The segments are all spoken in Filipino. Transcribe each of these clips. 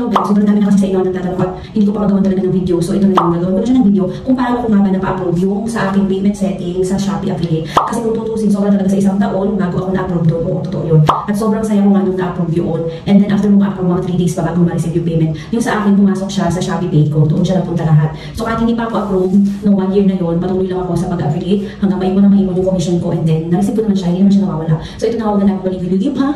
know guys, sobrang dami na kasi sa inyo nagtatanong at hindi ko pa magawa talaga ng video. So ito na yung gagawin ko na siya ng video kung paano ko nga ba na-approve yung sa aking payment settings sa Shopee affiliate. Kasi kung tutusin, sobrang talaga sa isang taon bago ako na-approve doon. Oo, totoo yun. At sobrang saya ko nga nung na-approve yun. And then after mo ma-approve mga 3 days pa bago ma-receive yung payment, yung sa akin pumasok siya sa Shopee Pay ko. Doon siya napunta lahat. So kahit hindi pa ako approve nung 1 year na yun, patuloy lang ako sa pag-affiliate hanggang maipon yung commission ko, and then na-receive ko naman siya, hindi naman siya nawawala. So ito na ako na magpaligoy-ligoy pa,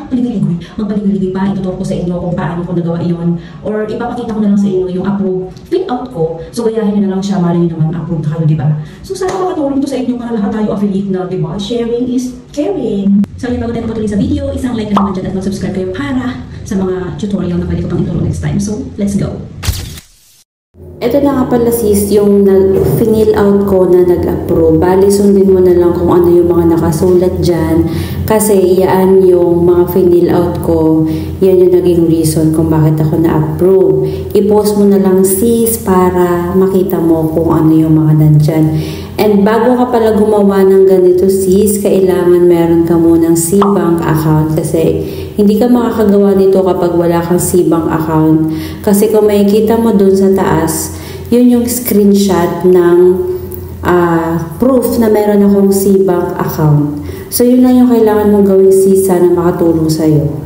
magpaligoy-ligoy pa, ituturo ko sa inyo kung paano ko nagawa iyon, or ipapakita ko na lang sa inyo yung approve fill out ko. So gayahin na lang siya, mali nyo naman approve kayo, di ba? So sana makatulong to sa inyo para lahat tayo affiliate na, di ba? Sharing is caring. So yun, bago tayo patuloy sa video, isang like na naman dyan at mag-subscribe kayo para sa mga tutorial na pwede ko pang ituro next time. So let's go! Ito na nga pala sis, yung nag-fill out ko na nag-approve. Bali, sundin mo na lang kung ano yung mga nakasulat dyan. Kasi yan yung mga fill out ko. Yan yung naging reason kung bakit ako na-approve. I-post mo na lang sis para makita mo kung ano yung mga nandyan. And bago ka pala gumawa ng ganito sis, kailangan meron ka munang C-Bank account. Kasi hindi ka makakagawa nito kapag wala kang C-Bank account. Kasi kung makikita mo dun sa taas, yun yung screenshot ng proof na meron akong C-Bank account. So yun lang yung kailangan mong gawin sis, sana makatulong sa'yo.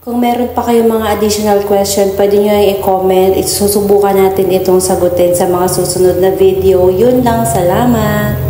Kung meron pa kayong mga additional question, pwede nyo yung i-comment. Susubukan natin itong sagutin sa mga susunod na video. Yun lang, salamat!